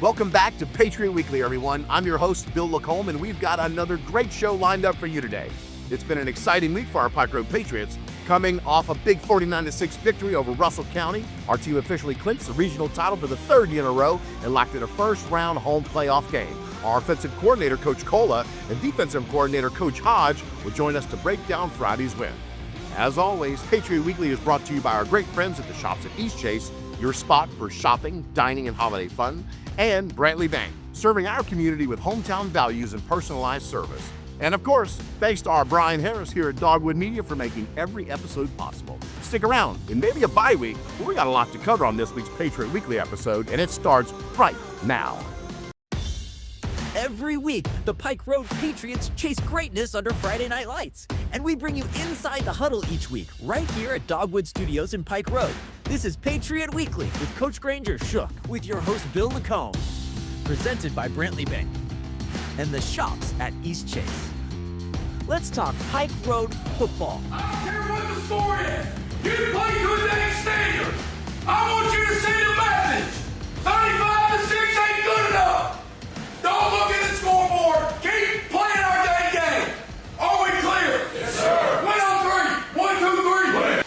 Welcome back to Patriot Weekly, everyone. I'm your host, Bill Lacomb, and we've got another great show lined up for you today. It's been an exciting week for our Pike Road Patriots. Coming off a big 49-6 victory over Russell County, our team officially clinched the regional title for the third year in a row and locked in a first-round home playoff game. Our offensive coordinator, Coach Cola, and defensive coordinator, Coach Hodge, will join us to break down Friday's win. As always, Patriot Weekly is brought to you by our great friends at the shops at EastChase, your spot for shopping, dining, and holiday fun, and Brantley Bank, serving our community with hometown values and personalized service. And of course, thanks to our Brian Harris here at Dogwood Media for making every episode possible. Stick around, in maybe a bye week, we got a lot to cover on this week's Patriot Weekly episode, and it starts right now. Every week, the Pike Road Patriots chase greatness under Friday Night Lights. And we bring you inside the huddle each week, right here at Dogwood Studios in Pike Road. This is Patriot Weekly with Coach Granger Shook, with your host Bill Lacomb. Presented by Brantley Bank and the shops at EastChase. Let's talk Pike Road football. I don't care what the score is. You play to the next standard. I want you to send a message. 35-6 ain't good enough. Don't look at the scoreboard. Keep playing our dang game. Are we clear? Yes, sir. Win on three. 1, 2, 3. Win.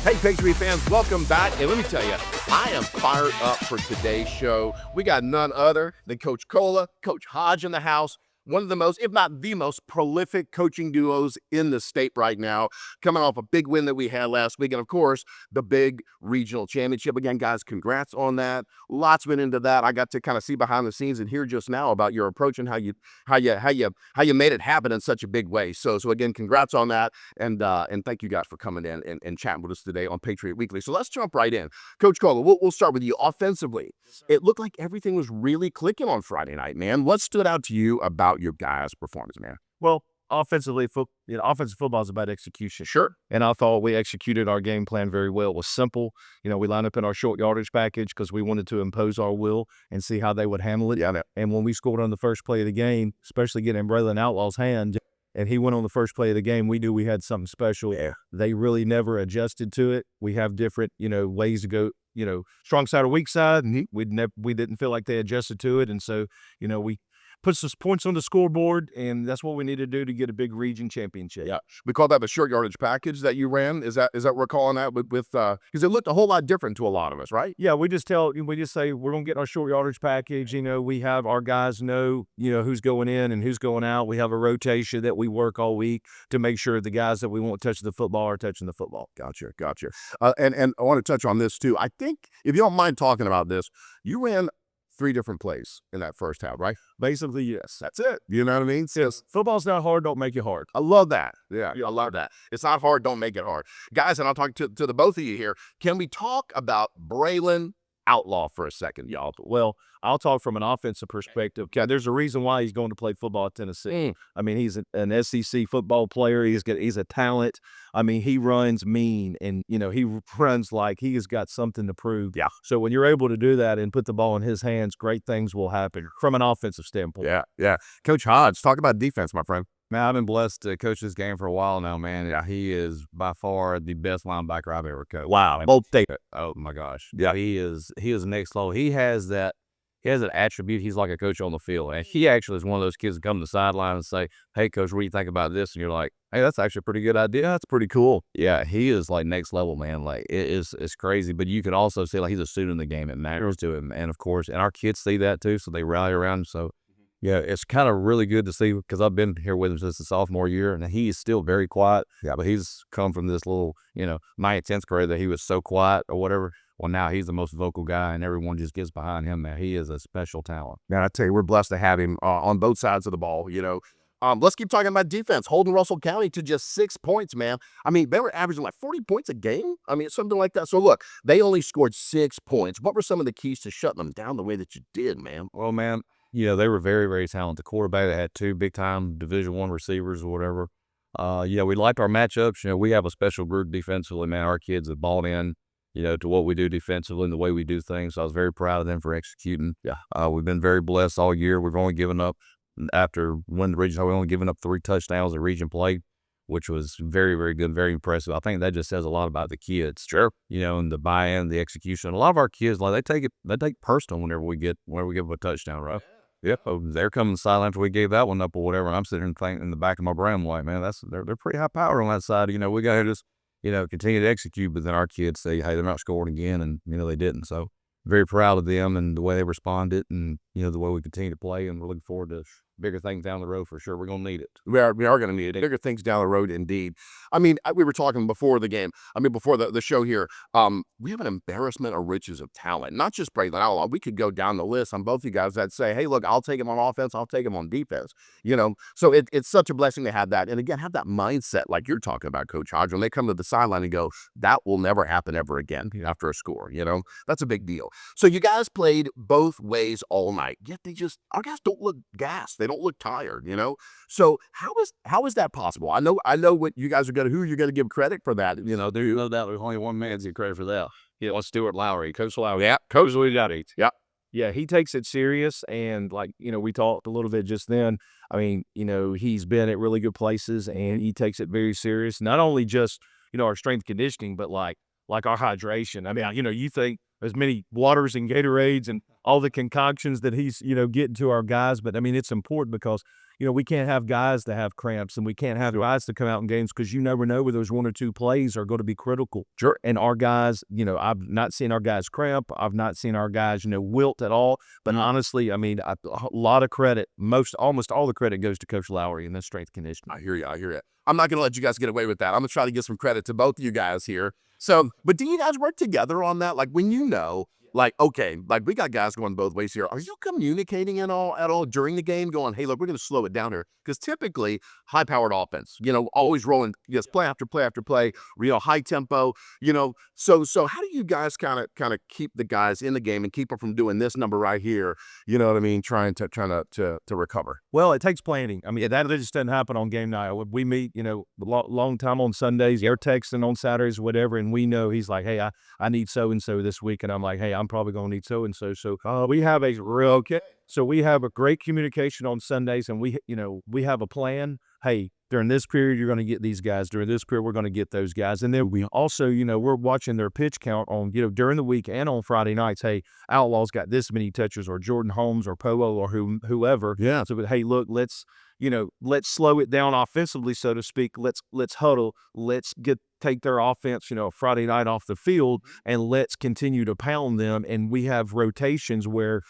Hey, Patriot fans, welcome back. And let me tell you, I am fired up for today's show. We got none other than Coach Cola, Coach Hodge in the house. One of the most, if not the most prolific coaching duos in the state right now, coming off a big win that we had last week. And of course, the big regional championship. Again, guys, congrats on that. Lots went into that. I got to kind of see behind the scenes and hear just now about your approach and how you made it happen in such a big way. So again, congrats on that. And thank you guys for coming in and chatting with us today on Patriot Weekly. So let's jump right in. Coach Cola, we'll start with you. Offensively, it looked like everything was really clicking on Friday night, man. What stood out to you about your guys' performance, man? Well, offensive football is about execution. Sure. And I thought we executed our game plan very well. It was simple. We lined up in our short yardage package because we wanted to impose our will and see how they would handle it. Yeah. And when we scored on the first play of the game, especially getting in Braylon Outlaw's hand, and he went on the first play of the game, we knew we had something special. Yeah. They really never adjusted to it. We have different, ways to go, strong side or weak side. Mm-hmm. We didn't feel like they adjusted to it. And so, we put some points on the scoreboard, and that's what we need to do to get a big region championship. Yeah, we call that the short yardage package that you ran. Is that what we're calling that with because it looked a whole lot different to a lot of us, right? Yeah, we just say we're gonna get our short yardage package. We have our guys know who's going in and who's going out. We have a rotation that we work all week to make sure the guys that we want touch the football are touching the football. Gotcha. And I want to touch on this too. I think if you don't mind talking about this, you ran 3 different plays in that first half, right? Basically, yes. That's it. You know what I mean? Yes. Football's not hard. Don't make it hard. I love that. Yeah, I love that. It's not hard. Don't make it hard. Guys, and I'll talk to the both of you here. Can we talk about Braylon Outlaw for a second, y'all? Well, I'll talk from an offensive perspective. Okay, there's a reason why he's going to play football at Tennessee. I mean, he's an SEC football player. He's a talent. I mean, he runs mean, and he runs like he has got something to prove. Yeah. So when you're able to do that and put the ball in his hands, great things will happen from an offensive standpoint. Yeah. Coach Hodge, talk about defense, my friend. Man, I've been blessed to coach this game for a while now, man. Yeah, he is by far the best linebacker I've ever coached. Wow. Oh my gosh. Yeah, he is next level. He has that attribute. He's like a coach on the field. And he actually is one of those kids that come to the sideline and say, "Hey coach, what do you think about this?" And you're like, "Hey, that's actually a pretty good idea. That's pretty cool." Yeah, he is like next level, man. Like it's crazy. But you can also see like he's a student of the game. It matters to him. And of course, and our kids see that too, so they rally around him. So yeah, it's kind of really good to see because I've been here with him since the sophomore year, and he is still very quiet. Yeah, but he's come from this little, 9th, 10th grade that he was so quiet or whatever. Well, now he's the most vocal guy, and everyone just gets behind him, man. He is a special talent. Man, I tell you, we're blessed to have him on both sides of the ball. Let's keep talking about defense. Holding Russell County to just 6 points, man. I mean, they were averaging like 40 points a game. I mean, something like that. So look, they only scored 6 points. What were some of the keys to shutting them down the way that you did, man? Well, man, they were very, very talented. The quarterback, they had 2 big-time Division I receivers or whatever. We liked our matchups. We have a special group defensively, man. Our kids have bought in, to what we do defensively and the way we do things. So I was very proud of them for executing. Yeah. We've been very blessed all year. We've only given up, after winning the region, we've only given up 3 touchdowns at region play, which was very, very good, very impressive. I think that just says a lot about the kids. Sure. And the buy-in, the execution. A lot of our kids, they take it personal whenever we give them a touchdown, right? Yep, they're coming to the sideline after we gave that one up or whatever, and I'm sitting here thinking in the back of my brain, like, man, they're pretty high power on that side. We got to just, continue to execute, but then our kids say, hey, they're not scoring again, and, they didn't. So very proud of them and the way they responded and, the way we continue to play, and we're looking forward to bigger things down the road for sure. We're going to need it. We are going to need it. Bigger things down the road, indeed. I mean, we were talking before the game. Before the show here. We have an embarrassment of riches of talent. Not just Braylon Outlaw. We could go down the list on both you guys that say, hey, look, I'll take him on offense. I'll take him on defense. So it's such a blessing to have that. And again, have that mindset like you're talking about, Coach Hodge, when they come to the sideline and go, that will never happen ever again after a score. That's a big deal. So you guys played both ways all night. Yet our guys don't look gassed. They don't look tired, So how is that possible? I know what you guys who you're going to give credit for that. There's no doubt there's only one man to get credit for that. Stuart Lowry, Coach Lowry. Yeah, Coach Lowry. Yeah. Yeah, he takes it serious, and we talked a little bit just then. I mean, he's been at really good places, and he takes it very serious. Not only just our strength conditioning, but like our hydration. I mean, you think as many waters and Gatorades and all the concoctions that he's getting to our guys, but I mean it's important because we can't have guys that have cramps, and we can't have guys to come out in games because you never know where those 1 or 2 plays are going to be critical. Sure. And our guys, I've not seen our guys cramp. I've not seen our guys, wilt at all. But honestly, I mean, a lot of credit, almost all the credit goes to Coach Lowry and the strength conditioning. I hear you. I'm not going to let you guys get away with that. I'm going to try to give some credit to both of you guys here. So, but do you guys work together on that? Like when okay, we got guys going both ways here. Are you communicating at all during the game going, hey, look, we're going to slow it down here? Because typically high-powered offense, always rolling, play after play after play, high tempo, So how do you guys kind of keep the guys in the game and keep them from doing this number right here? You know what I mean? Trying to recover. Well, it takes planning. I mean, that just doesn't happen on game night. We meet, long time on Sundays, they're texting on Saturdays, whatever, and we know he's like, hey, I need so-and-so this week, and I'm like, hey, I'm probably going to need so-and-so. So we have we have a great communication on Sundays, and we have a plan. Hey, during this period, you're going to get these guys. During this period, we're going to get those guys. And then we also, we're watching their pitch count on, during the week and on Friday nights. Hey, Outlaw's got this many touches, or Jordan Holmes or Poe or whoever. Yeah. So, but hey, look, let's slow it down offensively, so to speak. Let's huddle. Let's take their offense, Friday night off the field, and let's continue to pound them. And we have rotations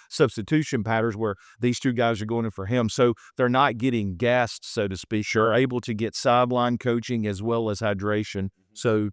substitution patterns where these 2 guys are going in for him. So they're not getting gassed, so to speak. Sure. They're able to get sideline coaching as well as hydration. So,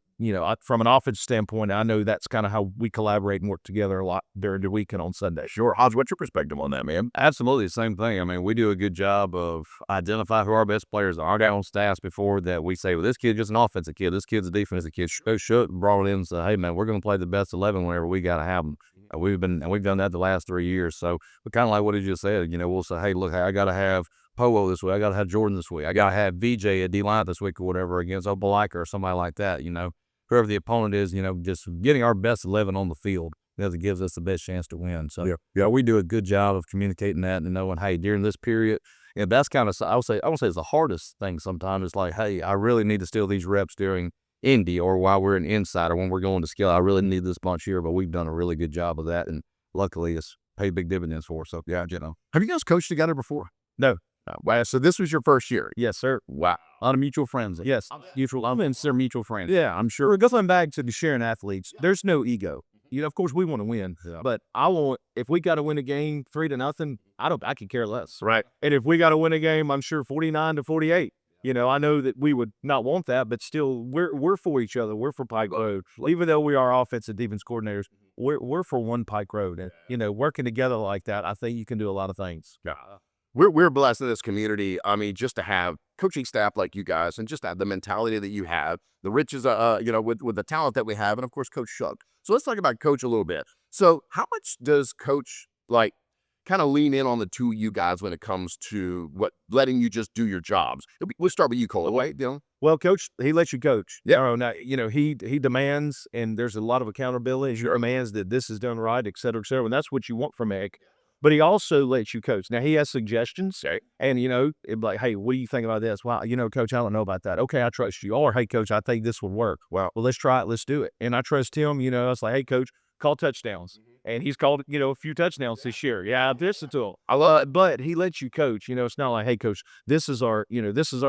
from an offense standpoint, I know that's kind of how we collaborate and work together a lot during the weekend on Sunday. Sure. Hodge, what's your perspective on that, man? Absolutely the same thing. I mean, we do a good job of identifying who our best players are. I got on staffs before that we say, well, this kid's just an offensive kid. This kid's a defensive kid. Shoot and brought it in and say, hey, man, we're going to play the best 11 whenever we got to have them. We've done that the last 3 years. So we kind of like what he just said, we'll say, hey, look, I got to have Poe this week. I got to have Jordan this week. I got to have VJ at D-line this week or whatever against Opelika or somebody like that, Whoever the opponent is, just getting our best 11 on the field, that gives us the best chance to win. So, we do a good job of communicating that and knowing, hey, during this period, that's kind of, I would say it's the hardest thing sometimes. It's like, hey, I really need to steal these reps during Indy or while we're an inside or when we're going to skill. I really need this bunch here, but we've done a really good job of that, and luckily it's paid big dividends for us. So, Have you guys coached together before? No. Wow. So this was your first year? Yes, sir. Wow. A lot of mutual friends. Yes. They're mutual friends. Yeah, I'm sure. Going back to the sharing athletes, there's no ego. Of course we want to win, but if we got to win a game 3-0, I could care less. Right. And if we got to win a game, I'm sure 49-48. I know that we would not want that, but still we're for each other. We're for Pike Road. Even though we are offensive defense coordinators, we're for one Pike Road. And, working together like that, I think you can do a lot of things. Yeah. we're blessed in this community. I mean, just to have coaching staff like you guys, and just to have the mentality that you have, the riches, with the talent that we have, and of course, Coach Shuck. So let's talk about Coach a little bit. So how much does Coach kind of lean in on the two of you guys when it comes to letting you just do your jobs? We'll start with you, Cole. Wait, Well, Coach, he lets you coach. Yeah. Now, he demands, and there's a lot of accountability. He demands that this is done right, et cetera, and that's what you want from Egg. But he also lets you coach. Now, he has suggestions, and, it'd be like, hey, what do you think about this? Well, Coach, I don't know about that. Okay, I trust you. Or, hey, Coach, I think this would work. Well, let's try it. Let's do it. And I trust him. I was like, hey, Coach, call touchdowns. And he's called, a few touchdowns this year. Yeah, I listened to him. I love it. But he lets you coach. It's not like, hey, Coach, this is our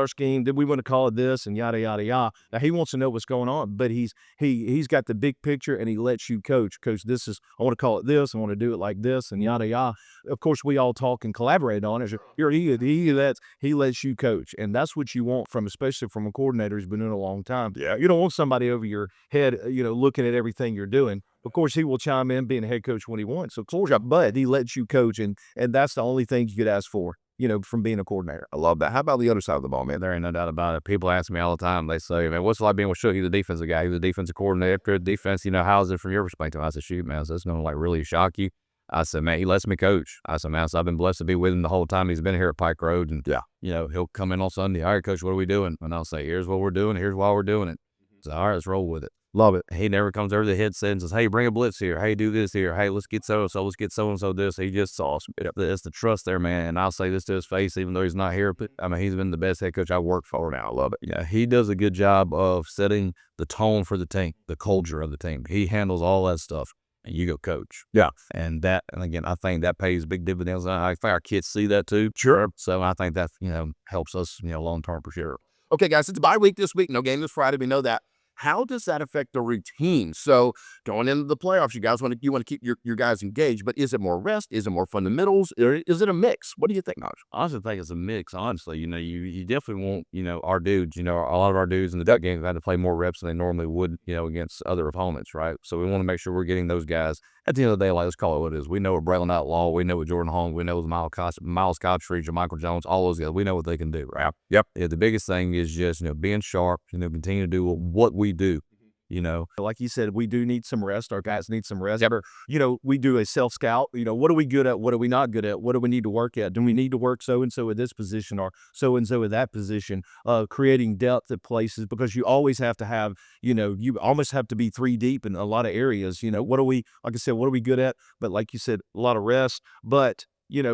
scheme. Did we want to call it this and yada, yada, yada. Now, he wants to know what's going on, but he's got the big picture, and he lets you coach. Coach, I want to call it this. I want to do it like this and yada, yada. Of course, we all talk and collaborate on it. He lets you coach. And that's what you want especially from a coordinator who's been in a long time. Yeah. You don't want somebody over your head, looking at everything you're doing. Of course, he will chime in being a head coach when he wants. So, but he lets you coach, and that's the only thing you could ask for, from being a coordinator. I love that. How about the other side of the ball, man? There ain't no doubt about it. People ask me all the time. They say, man, what's it like being with Shook? He's a defensive guy. He's a defensive coordinator. Defense, how is it from your perspective? I said, shoot, man, so it's going to really shock you. I said, man, he lets me coach. I said, man, so I've been blessed to be with him the whole time he's been here at Pike Road. And, he'll come in on Sunday. All right, Coach, what are we doing? And I'll say, here's what we're doing. Here's why we're doing it. So, all right, let's roll with it. Love it. He never comes over the headset and says, hey, bring a blitz here. Hey, do this here. Hey, let's get so-and-so. Let's get so-and-so this. He just saw it's the trust there, man. And I'll say this to his face, even though he's not here. But, he's been the best head coach I've worked for now. I love it. Yeah, he does a good job of setting the tone for the team, the culture of the team. He handles all that stuff. And you go coach. Yeah. And again, I think that pays big dividends. I think our kids see that too. Sure. So I think that, helps us, long-term for sure. Okay, guys, it's bye week this week. No game this Friday. We know that. How does that affect the routine? So going into the playoffs, you want to keep your guys engaged, but is it more rest? Is it more fundamentals? Or is it a mix? What do you think, Hodge? I also think it's a mix, honestly. You definitely want, our dudes, a lot of our dudes in the Duck games have had to play more reps than they normally would, against other opponents, right? So we want to make sure we're getting those guys. At the end of the day, let's call it what it is. We know what Braylon Outlaw, we know what Jordan Holmes, we know what Miles Cottree, Michael Jones, all those guys. We know what they can do, right? Yep. Yeah, the biggest thing is just, being sharp, continue to do what we do. Like you said, we do need some rest. Our guys need some rest. We do a self-scout. What are we good at? What are we not good at? What do we need to work at? Do we need to work so-and-so at this position or so-and-so at that position? Creating depth at places, because you always have to have, you almost have to be 3 deep in a lot of areas. What are we good at? But like you said, a lot of rest. But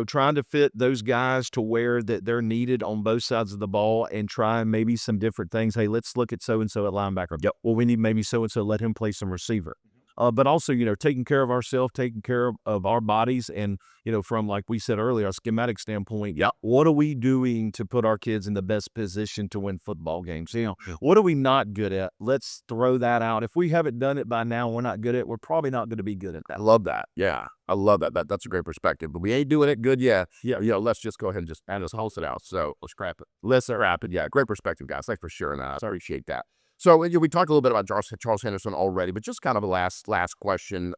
trying to fit those guys to where that they're needed on both sides of the ball, and try maybe some different things. Hey, let's look at so-and-so at linebacker. Yep. Well, we need maybe so-and-so, let him play some receiver. But also, taking care of ourselves, taking care of our bodies, and, from, like we said earlier, a schematic standpoint, what are we doing to put our kids in the best position to win football games? What are we not good at? Let's throw that out. If we haven't done it by now, we're not good at it. We're probably not going to be good at that. I love that. Yeah, I love that. That's a great perspective. But we ain't doing it good yet. Yeah, let's just go ahead and just host it out. So let's scrap it. Let's scrap it. Yeah, great perspective, guys. Thanks for sharing that. I appreciate that. So we talked a little bit about Charles Henderson already, but just kind of a last question,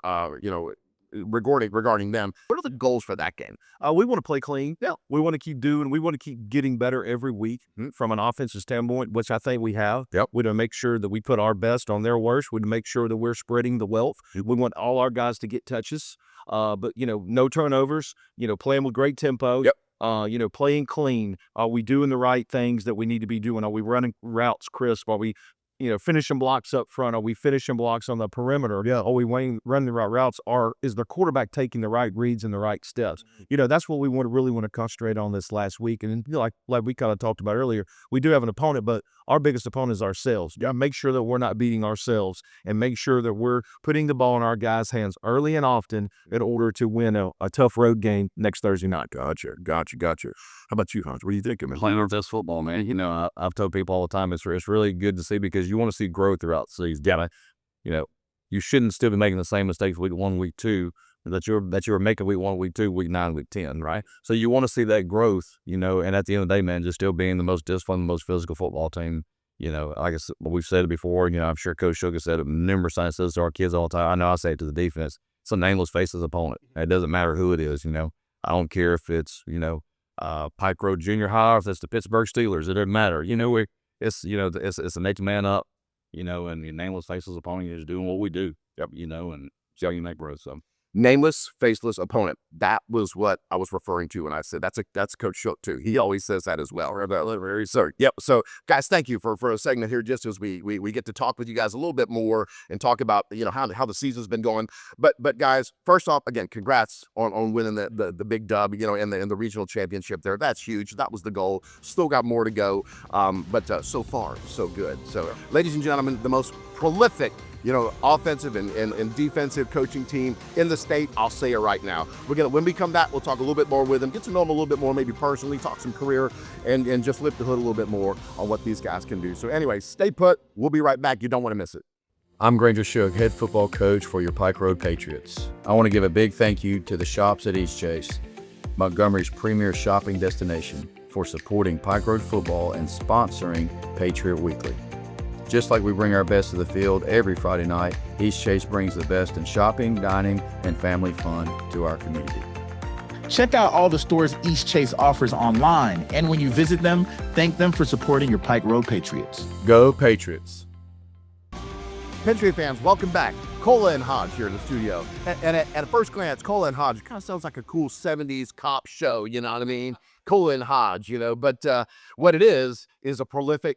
regarding them. What are the goals for that game? We want to play clean. Yeah. We want to keep getting better every week from an offensive standpoint, which I think we have. Yep. We want to make sure that we put our best on their worst. We want to make sure that we're spreading the wealth. We want all our guys to get touches, but no turnovers, playing with great tempo. Yep. Playing clean. Are we doing the right things that we need to be doing? Are we running routes crisp? Are we finishing blocks up front? Are we finishing blocks on the perimeter? Yeah. Are we running the right routes? Is the quarterback taking the right reads and the right steps? That's what we really want to concentrate on this last week. And like we kind of talked about earlier, we do have an opponent, but our biggest opponent is ourselves. Make sure that we're not beating ourselves, and make sure that we're putting the ball in our guys' hands early and often in order to win a tough road game next Thursday night. Gotcha. How about you, Hodge? What do you think, man? Playing our best football, man. I've told people all the time, it's really good to see, because you want to see growth throughout the season. You shouldn't still be making the same mistakes week 1, week 2 that you were making week 1, week 2, week 9, week 10, right? So you want to see that growth, and at the end of the day, man, just still being the most disciplined, the most physical football team. Like I said, we've said it before, I'm sure Coach Sugar said it numerous times, says to our kids all the time. I know I say it to the defense. It's a nameless, faceless opponent. It doesn't matter who it is, I don't care if it's, Pike Road Junior High, if it's the Pittsburgh Steelers, it doesn't matter. It's a next man up, and your nameless faceless opponent is doing what we do. Yep, and see how you make growth. So. Nameless, faceless opponent. That was what I was referring to when I said that's Coach Shook too. He always says that as well. So yep. So guys, thank you for a segment here, just as we get to talk with you guys a little bit more and talk about how the season's been going. But guys, first off, again, congrats on winning the big dub, in the regional championship there. That's huge. That was the goal. Still got more to go. But so far so good. So ladies and gentlemen, the most prolific offensive and defensive coaching team in the state. I'll say it right now. When we come back, we'll talk a little bit more with them, get to know them a little bit more, maybe personally, talk some career, and just lift the hood a little bit more on what these guys can do. So anyway, stay put. We'll be right back. You don't want to miss it. I'm Granger Shook, head football coach for your Pike Road Patriots. I want to give a big thank you to the shops at EastChase, Montgomery's premier shopping destination, for supporting Pike Road football and sponsoring Patriot Weekly. Just like we bring our best to the field every Friday night, EastChase brings the best in shopping, dining, and family fun to our community. Check out all the stores EastChase offers online, and when you visit them, thank them for supporting your Pike Road Patriots. Go Patriots! Patriot fans, welcome back. Cola and Hodge here in the studio. And at first glance, Cola and Hodge kind of sounds like a cool 70s cop show, you know what I mean? Cola and Hodge, but what it is a prolific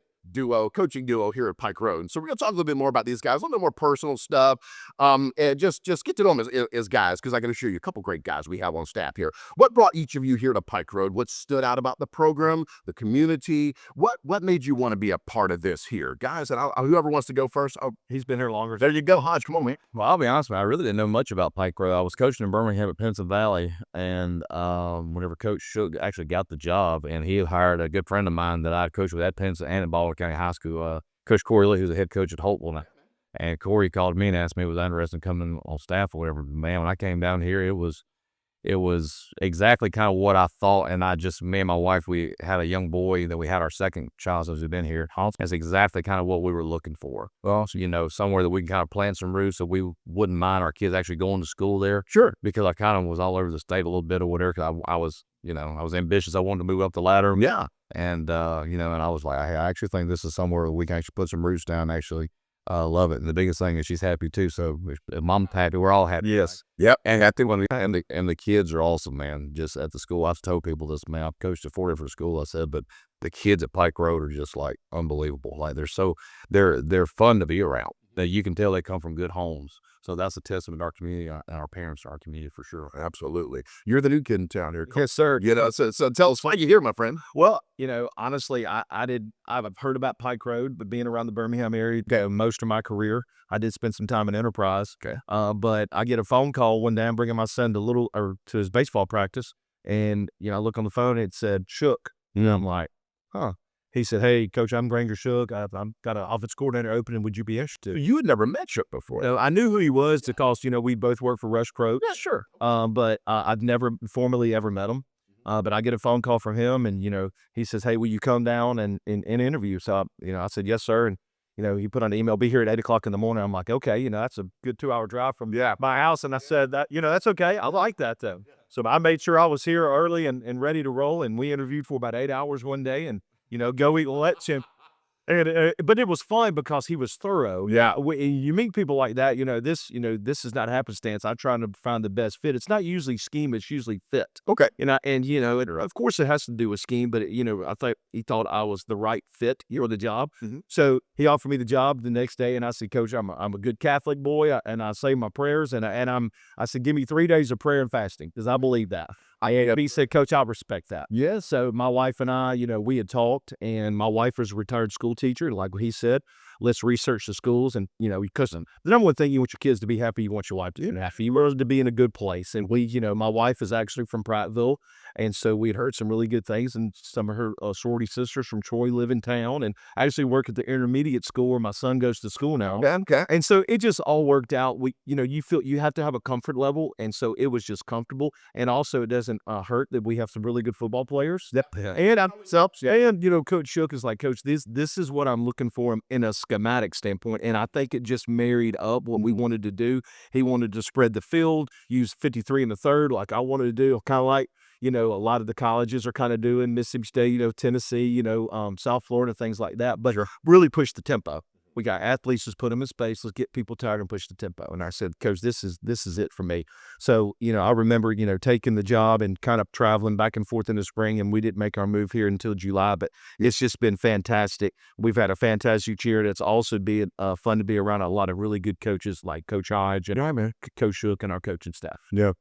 coaching duo here at Pike Road. And so we're going to talk a little bit more about these guys, a little bit more personal stuff, and just get to know them as guys, because I got to show you a couple great guys we have on staff here. What brought each of you here to Pike Road? What stood out about the program, the community? What made you want to be a part of this here? Guys, and whoever wants to go first. Oh, He's been here longer. there you go, Hodge. Come on, man. Well, I'll be honest with you, I really didn't know much about Pike Road. I was coaching in Birmingham at Pensacola Valley, and whenever Coach Shook actually got the job, and he hired a good friend of mine that I had coached with at Pensacola and at Baldwin County High School, Coach Corey Lee, who's the head coach at Holtville. And Corey called me and asked me if I was interested in coming on staff or whatever. Man, when I came down here, it was exactly kind of what I thought. And me and my wife, we had a young boy that we had our second child since we've been here. That's exactly kind of what we were looking for. Well, so, somewhere that we can kind of plant some roots so we wouldn't mind our kids actually going to school there. Sure. Because I kind of was all over the state a little bit or whatever, because I was ambitious. I wanted to move up the ladder. Yeah. And, and I was like, I actually think this is somewhere where we can actually put some roots down and actually love it. And the biggest thing is she's happy too. So if Mom's happy, we're all happy. Yes. Yep. And I think and the kids are awesome, man. Just at the school, I've told people this, man. I've coached at 4 different schools, I said, but the kids at Pike Road are just like unbelievable. Like they're fun to be around. That you can tell they come from good homes. So that's a testament to our community and our parents to our community for sure. Absolutely. You're the new kid in town here. Yes, sir. So tell us why you here, my friend. Well, honestly, I've heard about Pike Road, but being around the Birmingham area most of my career, I did spend some time in Enterprise. Okay. But I get a phone call one day. I'm bringing my son to his baseball practice, and I look on the phone and it said Shook. And I'm like, huh. He said, "Hey, Coach, I'm Granger Shook. I've got an offense coordinator opening. Would you be interested?" You had never met Shook before. I knew who he was because we both worked for Rush Croak. Yeah, sure. But I've never formally ever met him. But I get a phone call from him, and he says, "Hey, will you come down and interview?" So I said, "Yes, sir." And he put on an email, "Be here at 8:00 in the morning." I'm like, "Okay, that's a good 2-hour drive from my house." And I said that that's okay. I like that though. So I made sure I was here early and ready to roll. And we interviewed for about 8 hours one day, and go eat lunch. And but it was fun because he was thorough. Yeah. You meet people like that, this is not happenstance. I'm trying to find the best fit. It's not usually scheme, it's usually fit. Okay. Of course it has to do with scheme, but I thought he thought I was the right fit for the job. Mm-hmm. So he offered me the job the next day, and I said, "Coach, I'm a good Catholic boy, and I say my prayers, and I said, give me 3 days of prayer and fasting, because I believe that." He said, "Coach, I'll respect that." Yeah. So my wife and I, we had talked, and my wife was a retired school teacher. Like he said, let's research the schools. And, because the number one thing, you want your kids to be happy, you want your wife to be happy. You want them to be in a good place. And my wife is actually from Prattville. And so we had heard some really good things. And some of her sorority sisters from Troy live in town and actually work at the intermediate school where my son goes to school now. Okay. And so it just all worked out. You feel you have to have a comfort level. And so it was just comfortable. And also it doesn't hurt that we have some really good football players. Yep. And Coach Shook is like, "Coach, this is what I'm looking for in a schematic standpoint." And I think it just married up what we wanted to do. He wanted to spread the field, use 53 in the third, like I wanted to do, kind of like a lot of the colleges are kind of doing, Mississippi State, Tennessee, South Florida, things like that. But really push the tempo. We got athletes, let's put them in space. Let's get people tired and push the tempo. And I said, Coach, this is it for me. So, I remember, taking the job and kind of traveling back and forth in the spring, and we didn't make our move here until July, but it's just been fantastic. We've had a fantastic year. It's also been fun to be around a lot of really good coaches like Coach Hodge and Coach Shook and our coaching staff. Yeah.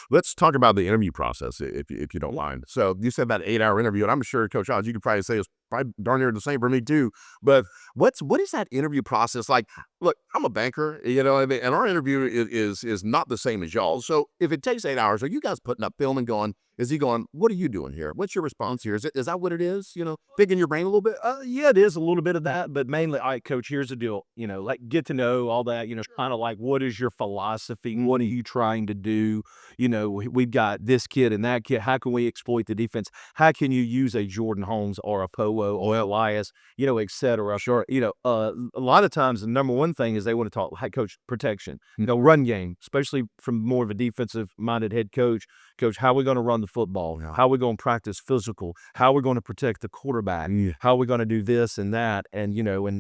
Let's talk about the interview process, if you don't mind. So you said that 8-hour interview, and I'm sure, Coach Hodge, you could probably say it's probably darn near the same for me too. But what is that interview process like? Look, I'm a banker, and our interview is not the same as y'all. So if it takes 8 hours, are you guys putting up film and going, is he going, what are you doing here? What's your response here? Is that what it is? Picking your brain a little bit? Yeah, it is a little bit of that, but mainly, all right, Coach, here's the deal. Like get to know all that, kind of like, what is your philosophy? What are you trying to do? We've got this kid and that kid. How can we exploit the defense? How can you use a Jordan Holmes or a Poe or Elias, et cetera? Sure. A lot of times the number one thing is they want to talk, hey, Coach, protection, run game, especially from more of a defensive minded head coach. Coach, how are we going to run the football? How are we going to practice physical? How are we going to protect the quarterback? How are we going to do this and that? And,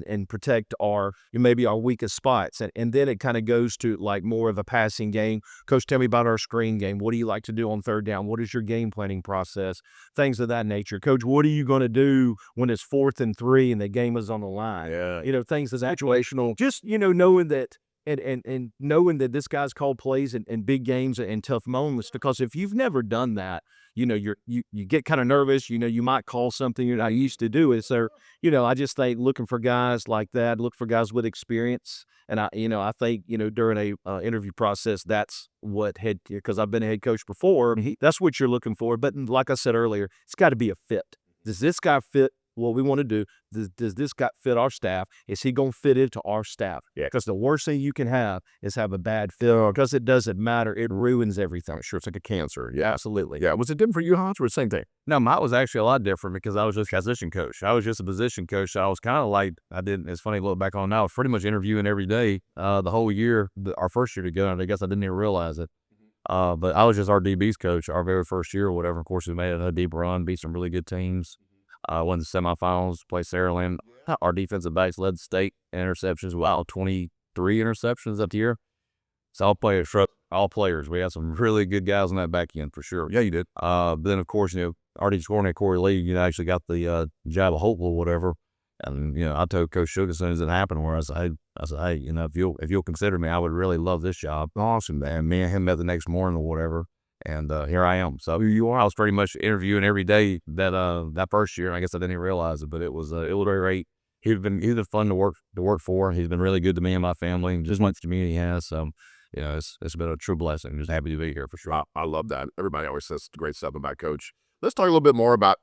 and protect maybe our weakest spots. And then it kind of goes to like more of a passing game. Coach, tell me about our screen game. What do you like to do on third down? What is your game planning process? Things of that nature. Coach, what are you going to do when it's 4th and 3 and the game is on the line? Yeah. Things of that situational. Just, knowing that and knowing that this guy's called plays in big games and tough moments, because if you've never done that, you get kind of nervous, you might call something you're not used to do it. So, I just think looking for guys like that, look for guys with experience. And I think, during a interview process, that's what because I've been a head coach before, that's what you're looking for. But like I said earlier, it's got to be a fit. Does this guy fit what we want to do? Does this guy fit our staff? Is he going to fit into our staff? Yeah. Because the worst thing you can have is have a bad fit, because it doesn't matter. It ruins everything. Sure, it's like a cancer. Yeah, absolutely. Yeah. Was it different for you, Hodge, or the same thing? No, mine was actually a lot different because I was just a position coach. I was just a position coach. So I was kind of like, it's funny to look back on now, I was pretty much interviewing every day the whole year, our first year together, and I guess I didn't even realize it. But I was just our DB's coach our very first year or whatever. Of course, we made a deep run, beat some really good teams. Won the semifinals, played Saraland. Our defensive backs led the state in interceptions. Wow, 23 interceptions up the year. So all players. We had some really good guys on that back end for sure. Yeah, you did. But then, of course, our defensive coordinator, Corey Lee, actually got the job of hopeful or whatever. And, I told Coach Shook as soon as it happened, where I said, hey, if you'll consider me, I would really love this job. Awesome, man. Me and him met the next morning or whatever. And here I am. So you are. I was pretty much interviewing every day that first year. I guess I didn't even realize it, but it was great. He's been fun to work for. He's been really good to me and my family, and just much community he has. So it's been a true blessing. Just happy to be here for sure. I love that. Everybody always says great stuff about Coach. Let's talk a little bit more about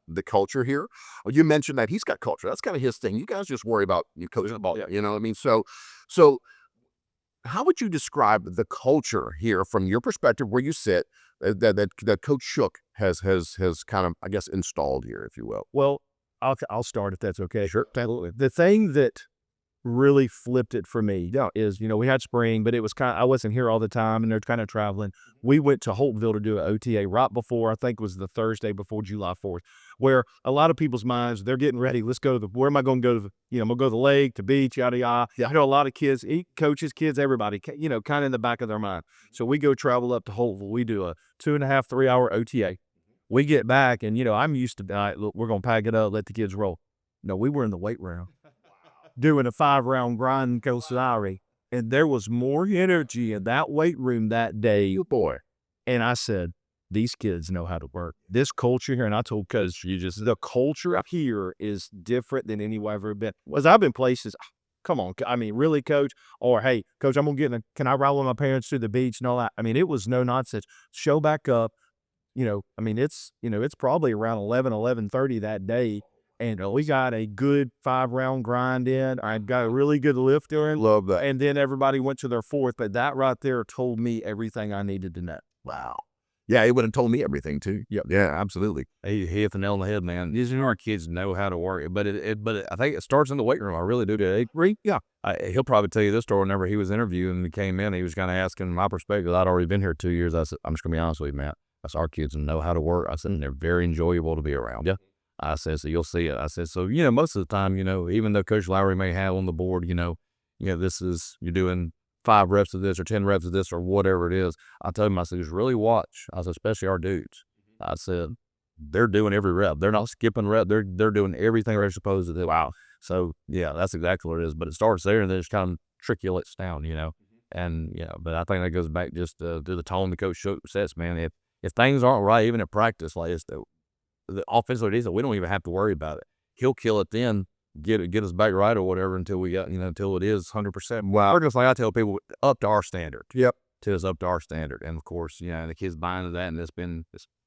the culture here. You mentioned that he's got culture. That's kind of his thing. You guys just worry about you coaching the ball. Yeah. You know what I mean? So. How would you describe the culture here from your perspective, where you sit, that Coach Shook has kind of, I guess, installed here, if you will? Well, I'll start if that's okay. Sure. The thing that really flipped it for me is, we had spring, but it was I wasn't here all the time, and they're kind of traveling. We went to Holtville to do an OTA right before, I think it was the Thursday before July 4th, where a lot of people's minds, they're getting ready. Let's go where am I going to go to? I'm going to go to the lake, to beach, yada, yada. Yeah. I know a lot of kids, coaches, kids, everybody, kind of in the back of their mind. So we go travel up to Holtville. We do a 2.5, 3 hour OTA. We get back, and, I'm used to, look, we're going to pack it up, let the kids roll. No, we were in the weight room doing a 5-round grind in Coast Lowry, and there was more energy in that weight room that day. Boy. And I said, these kids know how to work. This culture here, and I told Coach, the culture up here is different than anywhere I've ever been. As I've been places, come on, I mean, really, Coach? Or, hey, Coach, I'm going to can I ride with my parents to the beach and all that? I mean, it was no nonsense. Show back up. It's probably around 11:30 that day. And we got a good 5-round grind in. I got a really good lift in. Love that. And then everybody went to their 4th. But that right there told me everything I needed to know. Wow. Yeah, he would have told me everything too. Yep. Yeah, absolutely. He hit the nail on the head, man. These our kids know how to work, but I think it starts in the weight room. I really do. Yeah. He'll probably tell you this story. Whenever he was interviewing and he came in, he was kind of asking my perspective. I'd already been here 2 years. I said, I'm just gonna be honest with you, Matt. I said, our kids know how to work. I said, and they're very enjoyable to be around. Yeah. I said, so you'll see it. I said, so, most of the time, even though Coach Lowry may have on the board, this is, you're doing 5 reps of this or 10 reps of this or whatever it is. I told him, I said, just really watch. I said, especially our dudes. I said, they're doing every rep. They're not skipping rep. They're doing everything they're supposed to do. Wow. So, yeah, that's exactly what it is. But it starts there and then it's kind of trickulates down, And, but I think that goes back just to the tone the coach sets, man. If things aren't right, even at practice, like it's the offensive diesel, we don't even have to worry about it. He'll kill it then, get us back right or whatever until we got, until it is 100%. Wow. Or just like I tell people, up to our standard. Yep. Till it's up to our standard. And of course, the kids buying into that, and it's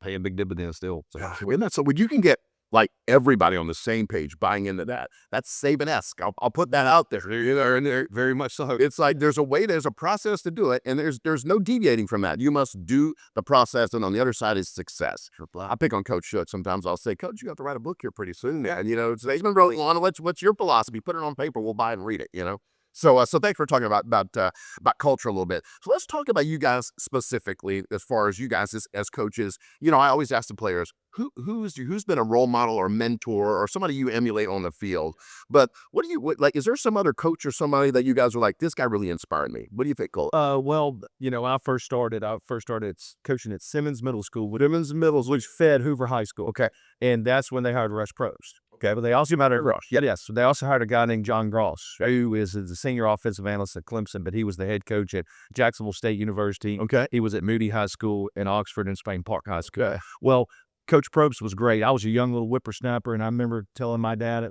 paying big dividends still. So. Isn't that so? When you can get like everybody on the same page buying into that, that's Saban-esque. I'll put that out there. And they're very much so. It's like there's a process to do it, and there's no deviating from that. You must do the process, and on the other side is success. I pick on Coach Shook. Sometimes I'll say, Coach, you have to write a book here pretty soon. Yeah, today's been rolling on. What's your philosophy? Put it on paper. We'll buy it and read it. So thanks for talking about culture a little bit. So let's talk about you guys specifically, as far as you guys as coaches. I always ask the players, who's been a role model or mentor or somebody you emulate on the field. But what like? Is there some other coach or somebody that you guys are like, this guy really inspired me? What do you think, Cole? Well, I first started coaching at Simmons Middle School, which fed Hoover High School. Okay, and that's when they hired Russ Probst. Okay, but they also they also hired a guy named John Gross, who is the senior offensive analyst at Clemson, but he was the head coach at Jacksonville State University. Okay, he was at Moody High School in Oxford and Spain Park High School. Okay. Well, Coach Probst was great. I was a young little whippersnapper, and I remember telling my dad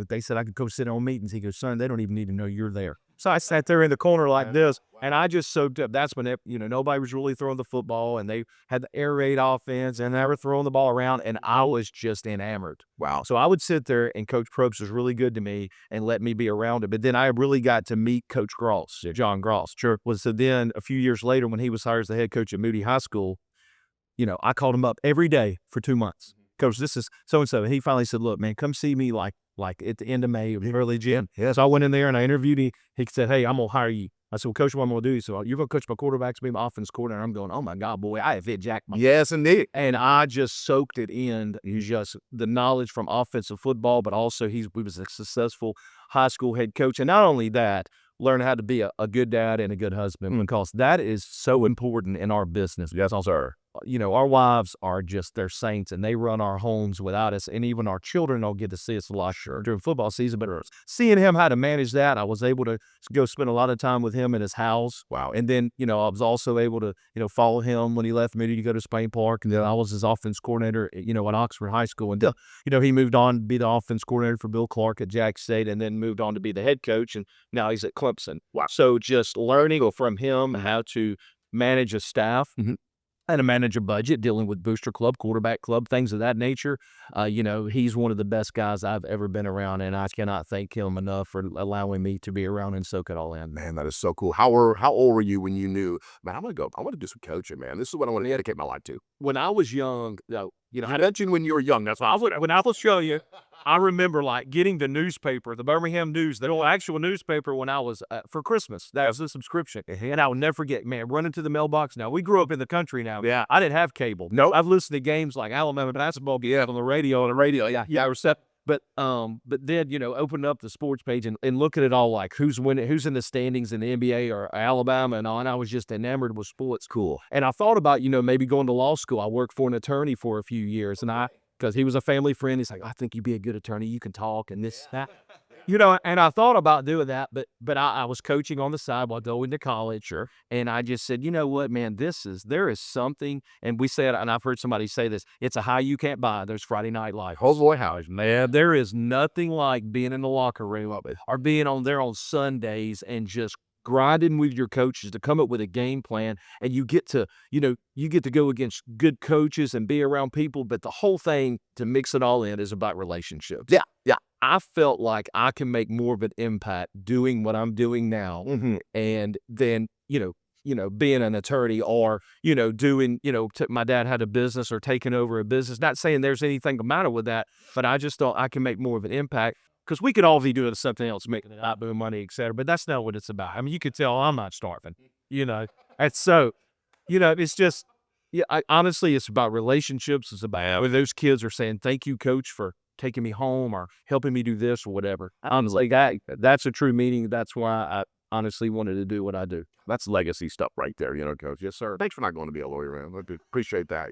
they said I could go sit on meetings. He goes, son, they don't even need to know you're there. So I sat there in the corner like this, and I just soaked up. That's when nobody was really throwing the football, and they had the air raid offense, and they were throwing the ball around, and I was just enamored. Wow. So I would sit there, and Coach Probst was really good to me and let me be around it. But then I really got to meet Coach Gross, John Gross. Sure. So then a few years later, when he was hired as the head coach at Moody High School, I called him up every day for 2 months. Coach, this is so-and-so. And he finally said, look, man, come see me like at the end of May, early June. Yeah. So I went in there and I interviewed him. He said, hey, I'm going to hire you. I said, well, Coach, what I'm going to do? So you're going to coach my quarterbacks, be my offense coordinator. I'm going, oh, my God, boy, I have hit jackpot. Yes, indeed. And I just soaked it in. Just the knowledge from offensive football, but also he was a successful high school head coach. And not only that, learn how to be a good dad and a good husband, because that is so important in our business. Yes, sir. Our wives are just, they're saints, and they run our homes without us, and even our children don't get to see us a lot during football season. But seeing him how to manage that, I was able to go spend a lot of time with him in his house. Wow. And then, I was also able to, follow him when he left me to go to Spain Park, and then I was his offense coordinator, at Oxford High School. And, he moved on to be the offense coordinator for Bill Clark at Jack State, and then moved on to be the head coach, and now he's at Clemson. Wow. So just learning from him how to manage a staff, and to manage a budget, dealing with booster club, quarterback club, things of that nature. He's one of the best guys I've ever been around, and I cannot thank him enough for allowing me to be around and soak it all in. Man, that is so cool. How old were you when you knew, man, I want to do some coaching, man. This is what I want to dedicate my life to. When I was young, I mentioned when you were young. That's what when I will show you. I remember getting the newspaper, the Birmingham News, the actual newspaper when I was for Christmas. That was a subscription. And I would never forget, man, running to the mailbox. Now, we grew up in the country now. Yeah. I didn't have cable. No. I've listened to games like Alabama basketball on the radio. Yeah. But then, open up the sports page and look at it all, like who's winning, who's in the standings in the NBA or Alabama and all. And I was just enamored with sports. Cool. And I thought about, maybe going to law school. I worked for an attorney for a few years, and because he was a family friend, he's like, I think you'd be a good attorney. You can talk and this, that. And I thought about doing that, but I was coaching on the side while going to college. Sure. And I just said, you know what, man, there is something, and we said, and I've heard somebody say this, it's a high you can't buy. There's Friday Night Live. Oh boy, how is man? There is nothing like being in the locker room or being on there on Sundays and just grinding with your coaches to come up with a game plan, and you get to go against good coaches and be around people, but the whole thing, to mix it all in, is about relationships. Yeah. I felt like I can make more of an impact doing what I'm doing now, and then being an attorney or doing my dad had a business or taking over a business. Not saying there's anything the matter with that, but I just thought I can make more of an impact. Because we could all be doing something else, making it out, doing money, et cetera. But that's not what it's about. I mean, you could tell I'm not starving, And so, it's just, Yeah, honestly, it's about relationships. It's about whether those kids are saying, "Thank you, coach, for taking me home or helping me do this or whatever." Honestly, that's a true meaning. That's why I honestly wanted to do what I do. That's legacy stuff right there, Coach. Yes, sir. Thanks for not going to be a lawyer, man. I appreciate that,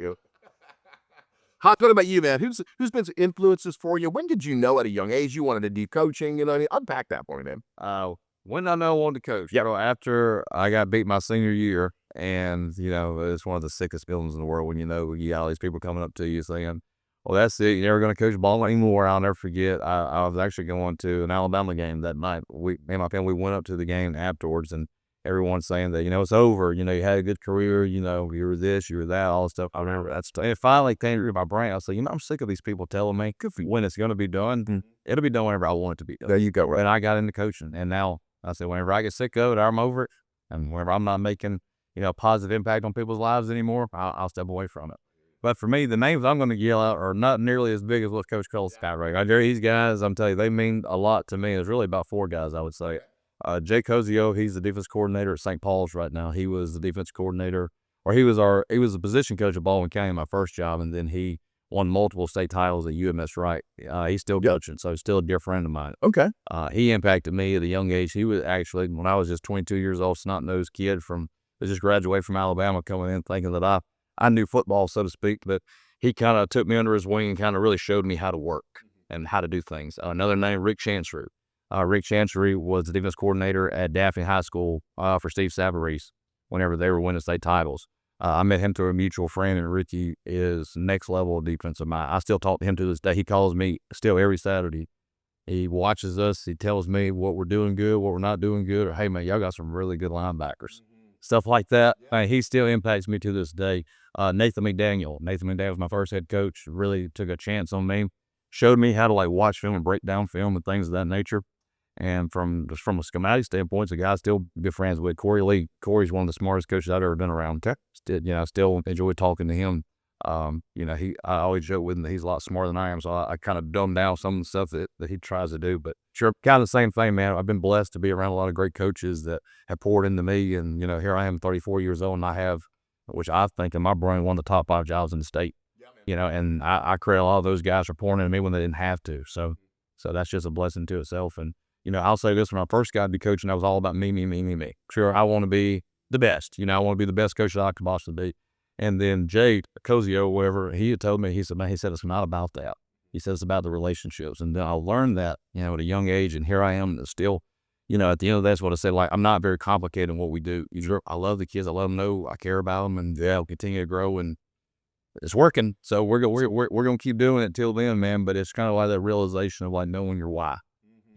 Hodge, what about you, man? Who's been some influences for you? When did you know at a young age you wanted to do coaching? Unpack that for me, man. When did I know I wanted to coach? After I got beat my senior year, and it's one of the sickest feelings in the world when you got all these people coming up to you saying, "Well, that's it. You're never going to coach ball anymore." I'll never forget. I was actually going to an Alabama game that night. Me and my family went up to the game afterwards, and everyone's saying that it's over. You had a good career. You were this, you were that, all this stuff. I remember that stuff. It finally came to my brain. I was like, I'm sick of these people telling me when it's going to be done. It'll be done whenever I want it to be done. There you go. Right. And I got into coaching, and now I said, whenever I get sick of it, I'm over it, and whenever I'm not making a positive impact on people's lives anymore, I'll step away from it. But for me, the names I'm going to yell out are not nearly as big as what Coach Cole's got right. These guys, I'm telling you, they mean a lot to me. It's really about 4 guys, I would say. Jay Cozio, he's the defense coordinator at St. Paul's right now. He was the defense coordinator, or he was the position coach at Baldwin County, my first job, and then he won multiple state titles at UMS Wright. He's still coaching, so he's still a dear friend of mine. Okay. He impacted me at a young age. He was actually, when I was just 22 years old, snot-nosed kid that just graduated from Alabama, coming in thinking that I knew football, so to speak, but he kind of took me under his wing and kind of really showed me how to work and how to do things. Another name, Rick Chancery. Rick Chancery was the defense coordinator at Daphne High School for Steve Savarese whenever they were winning state titles. I met him through a mutual friend, and Ricky is next level defensive mind. I still talk to him to this day. He calls me still every Saturday. He watches us. He tells me what we're doing good, what we're not doing good, or, hey, man, y'all got some really good linebackers. Stuff like that. He still impacts me to this day. Nathan McDaniel. Nathan McDaniel was my first head coach. Really took a chance on me. Showed me how to watch film and break down film and things of that nature. And from a schematic standpoint, the guy's still good friends with Corey Lee. Corey's one of the smartest coaches I've ever been around. Still enjoy talking to him. I always joke with him that he's a lot smarter than I am, so I kind of dumb down some of the stuff that he tries to do. But sure, kind of the same thing, man. I've been blessed to be around a lot of great coaches that have poured into me, and here I am, 34 years old, and I have, which I think in my brain, one of the top 5 jobs in the state. And I credit a lot of those guys for pouring into me when they didn't have to. So that's just a blessing to itself. And I'll say this: when I first got into coaching, I was all about me. Sure, I want to be the best. I want to be the best coach that I could possibly be. And then Jay Cozio, whoever, he had told me, he said, it's not about that. He said, it's about the relationships. And then I learned that, at a young age. And here I am still, at the end of that, that's what I said. I'm not very complicated in what we do. I love the kids. I let them know I care about them, and we'll continue to grow. And it's working. So we're going to keep doing it till then, man. But it's kind of like that realization of knowing your why.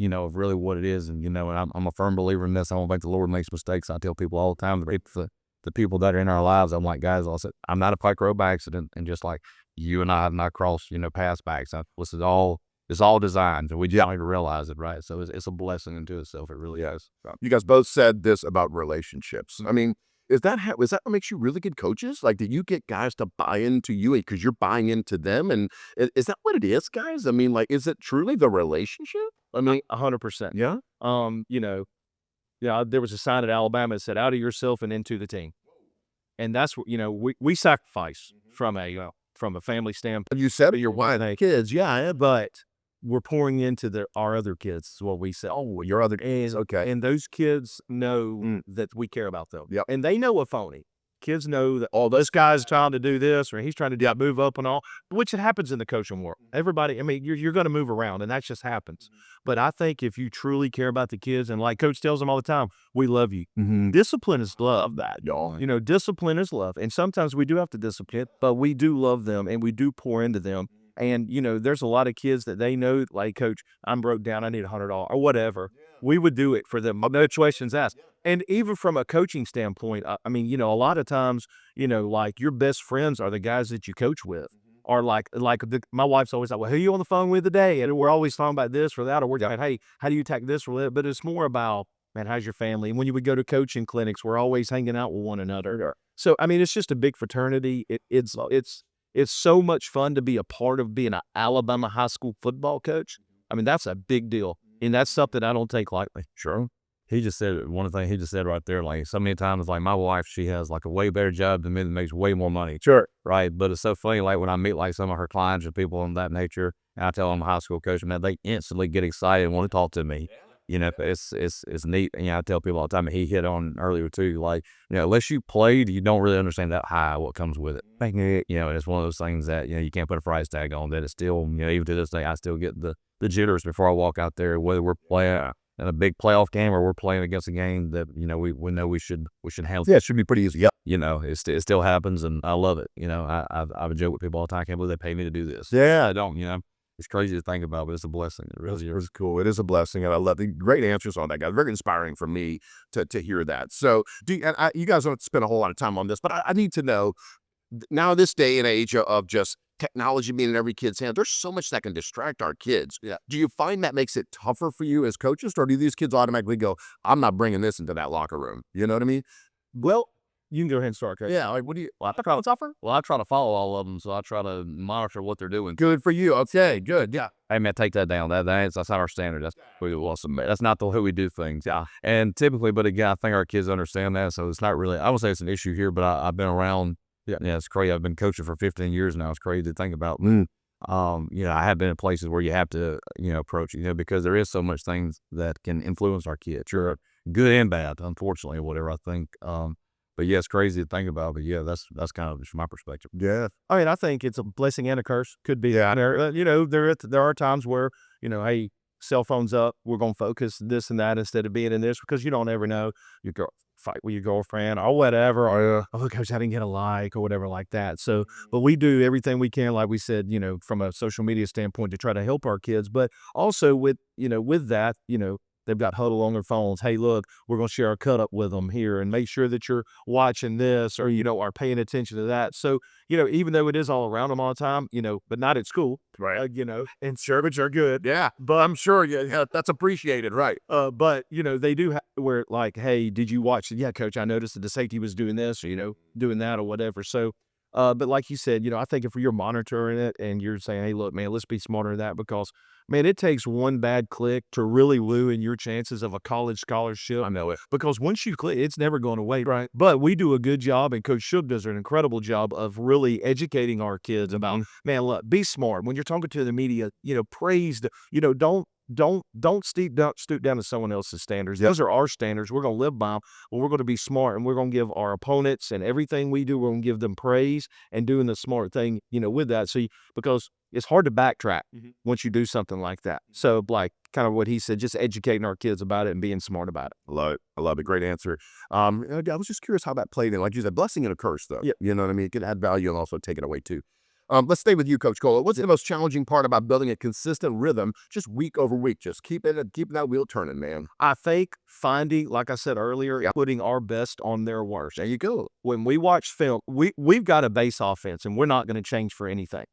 Of really what it is. And, and I'm a firm believer in this. I don't think the Lord makes mistakes. I tell people all the time, the people that are in our lives, I'm like, guys, I'm not a Pike Road by accident. And just like you and I have not crossed, paths by accident. It's all designed. And we just don't even realize it, right? So it's a blessing into itself. It really is. You guys both said this about relationships. I mean, is that what makes you really good coaches? Did you get guys to buy into you because you're buying into them? And is that what it is, guys? I mean, is it truly the relationship? I mean, 100%. Yeah. There was a sign at Alabama that said, "Out of yourself and into the team." And that's what, we sacrifice from a family standpoint. You said it, your wife and kids. Yeah. But we're pouring into our other kids, is what we say. Oh, your other kids. Okay. And those kids know that we care about them. Yep. And they know a phony. Kids know that, this guy's trying to do this, or he's trying to move up and all, which it happens in the coaching world. Everybody, I mean, you're going to move around, and that just happens. But I think if you truly care about the kids, and like Coach tells them all the time, we love you. Discipline is love. Discipline is love. And sometimes we do have to discipline, but we do love them, and we do pour into them. And, there's a lot of kids that they know, like, Coach, I'm broke down, I need $100 or whatever. We would do it for them. No questions asked. And even from a coaching standpoint, I mean, a lot of times, your best friends are the guys that you coach with. Or my wife's always like, well, who are you on the phone with today? And we're always talking about this or that, or we're like, hey, how do you attack this or that? But it's more about, man, how's your family? And when you would go to coaching clinics, we're always hanging out with one another. So, I mean, it's just a big fraternity. It's so much fun to be a part of being an Alabama high school football coach. I mean, that's a big deal. And that's something I don't take lightly. Sure. he just said one thing he just said right there, like so many times, like my wife, she has like a way better job than me that makes way more money. Sure. Right. But it's so funny, like when I meet like some of her clients or people of that nature, and I tell them I'm a high school coach, man, they instantly get excited and want to talk to me. It's neat. And I tell people all the time, and he hit on earlier too, like, unless you played, you don't really understand that high, what comes with it. It's one of those things that, you can't put a price tag on that. It's still, even to this day, I still get the jitters before I walk out there, whether we're playing in a big playoff game or we're playing against a game that, we know we should handle. Yeah, it should be pretty easy. Yeah. It still happens and I love it. I've joked with people all the time, I can't believe they pay me to do this. Yeah. I don't, it's crazy to think about, but it's a blessing. It really is. It's cool. It is a blessing, and I love the great answers on that, guys. Very inspiring for me to hear that. So, you guys don't spend a whole lot of time on this, but I need to know, now this day and age of just technology being in every kid's hand, there's so much that can distract our kids. Yeah. Do you find that makes it tougher for you as coaches, or do these kids automatically go, I'm not bringing this into that locker room? You know what I mean? Well, you can go ahead and start, Coach. Yeah. Like, what do you? Well, I try to follow all of them, so I try to monitor what they're doing. Good for you. Okay. Good. Yeah. Hey man, take that down. That's not our standard. That's not the way we do things. Yeah. And typically, but again, I think our kids understand that, so it's not really. I would say it's an issue here, but I've been around. Yeah, it's crazy. I've been coaching for 15 years now. It's crazy to think about. I have been in places where you have to, approach, because there is so much things that can influence our kids. Sure, good and bad, unfortunately, or whatever. I think. But yeah, it's crazy to think about. But yeah, that's kind of just my perspective. Yeah. I mean, I think it's a blessing and a curse. Could be. Yeah. There are times where, hey, cell phone's up, we're gonna focus this and that instead of being in this, because you don't ever know. You go fight with your girlfriend or whatever, or oh, coach, I didn't get a like or whatever like that. So, but we do everything we can, like we said, from a social media standpoint, to try to help our kids. But also with that, they've got Huddle on their phones. Hey, look, we're going to share a cut up with them here and make sure that you're watching this or, are paying attention to that. So, even though it is all around them all the time, but not at school. Right. And servants are good. Yeah. But I'm sure that's appreciated. Right. But, they do where like, hey, did you watch? Yeah, coach, I noticed that the safety was doing this or, doing that or whatever. So, but like you said, I think if you're monitoring it and you're saying, hey, look, man, let's be smarter than that, because, man, it takes one bad click to really ruin your chances of a college scholarship. I know it. Because once you click, it's never going away. Right. But we do a good job, and Coach Shook does an incredible job of really educating our kids about, man, look, be smart. When you're talking to the media, praise don't stoop down to someone else's standards. Those are our standards. We're going to live by them, but we're going to be smart, and we're going to give our opponents and everything we do, we're going to give them praise and doing the smart thing, with that. So, because it's hard to backtrack once you do something like that. So, like kind of what he said, just educating our kids about it and being smart about it. I love it. Great answer. I was just curious how that played in. Like you said, blessing and a curse, though. Yeah. You know what I mean? It can add value and also take it away, too. Let's stay with you, Coach Cole. What's the most challenging part about building a consistent rhythm just week over week? Just keeping that wheel turning, man. I think finding, like I said earlier, putting our best on their worst. There you go. When we watch film, we've got a base offense, and we're not going to change for anything.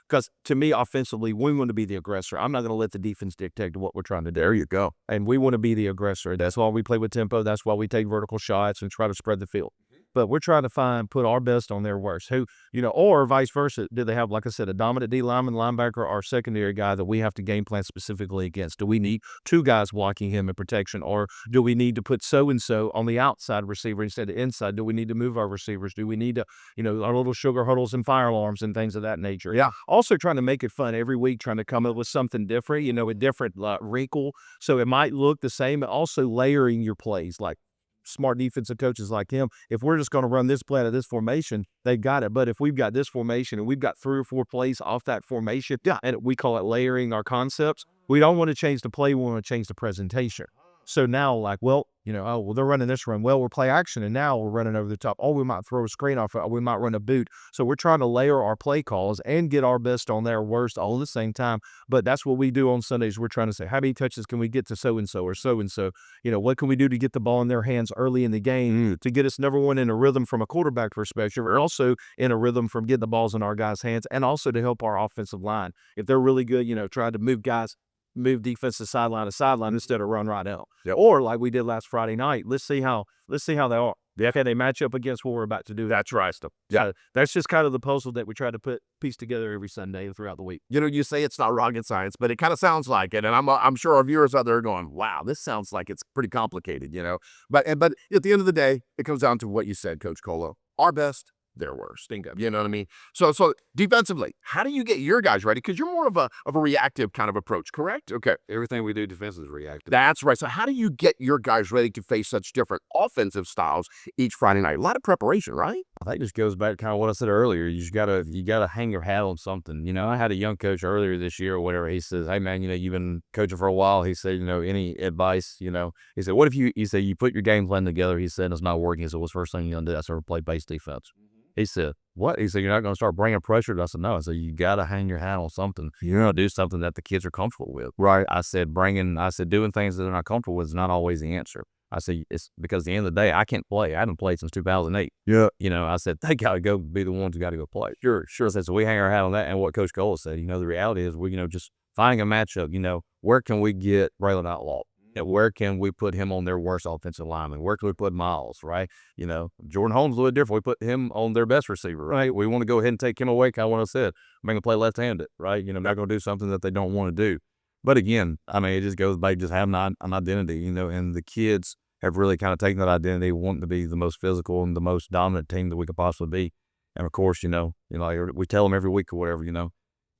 Because to me, offensively, we want to be the aggressor. I'm not going to let the defense dictate what we're trying to do. There you go. And we want to be the aggressor. That's why we play with tempo. That's why we take vertical shots and try to spread the field. But we're trying to put our best on their worst. Or vice versa. Do they have, like I said, a dominant D lineman, linebacker, or secondary guy that we have to game plan specifically against? Do we need two guys blocking him in protection? Or do we need to put so-and-so on the outside receiver instead of inside? Do we need to move our receivers? Do we need to, our little sugar hurdles and fire alarms and things of that nature? Yeah. Also trying to make it fun every week, trying to come up with something different, a different wrinkle. So it might look the same. Also layering your plays, like smart defensive coaches like him. If we're just going to run this play out of this formation, they've got it. But if we've got this formation and we've got 3 or 4 plays off that formation, and we call it layering our concepts, we don't want to change the play. We want to change the presentation. So now, like, they're running this run. Well, we're play action, and now we're running over the top. Oh, we might throw a screen off. Or we might run a boot. So we're trying to layer our play calls and get our best on their worst all at the same time. But that's what we do on Sundays. We're trying to say, how many touches can we get to so-and-so or so-and-so? What can we do to get the ball in their hands early in the game to get us, number one, in a rhythm from a quarterback perspective, or also in a rhythm from getting the balls in our guys' hands, and also to help our offensive line. If they're really good, try to move defense sideline to sideline instead of run right out. Yep. Or like we did last Friday night, let's see how they are. Can they match up against what we're about to do? That's right. Yeah, that's just kind of the puzzle that we try to piece together every Sunday and throughout the week. You know, you say it's not rocket science, but it kind of sounds like it. And I'm sure our viewers out there are going, wow, this sounds like it's pretty complicated, you know. But at the end of the day, it comes down to what you said, Coach Colo. Our best, their worst. You know what I mean? So defensively, how do you get your guys ready? Because you're more of a reactive kind of approach, correct? Okay. Everything we do defensively is reactive. That's right. So how do you get your guys ready to face such different offensive styles each Friday night? A lot of preparation, right? I think it just goes back to kind of what I said earlier. You gotta hang your hat on something. You know, I had a young coach earlier this year or whatever. He says, "Hey man, you know, you've been coaching for a while." He said, "You know, any advice?" You know, he said, "What if you?" He said, "You put your game plan together." He said, "It's not working." He said, "What's the first thing you're gonna do?" I said, "Play base defense." He said, "What?" He said, "You're not going to start bringing pressure?" I said, "No." I said, "You got to hang your hat on something. You're going to do something that the kids are comfortable with." Right. I said, doing things that they're not comfortable with is not always the answer. I said, it's because at the end of the day, I can't play. I haven't played since 2008. Yeah. You know, I said, they got to go be the ones who got to go play. Sure. I said, so we hang our hat on that. And what Coach Cole said, you know, the reality is we, you know, just finding a matchup, you know, where can we get Braylon Outlaw? You know, where can we put him on their worst offensive lineman? Where can we put Miles, right? You know, Jordan Holmes is a little different. We put him on their best receiver, right? We want to go ahead and take him away, kind of what I said. Make him play left-handed, right? You know, not going to do something that they don't want to do. But again, I mean, it just goes back to just having an identity, you know, and the kids have really kind of taken that identity, wanting to be the most physical and the most dominant team that we could possibly be. And of course, you know, we tell them every week or whatever, you know,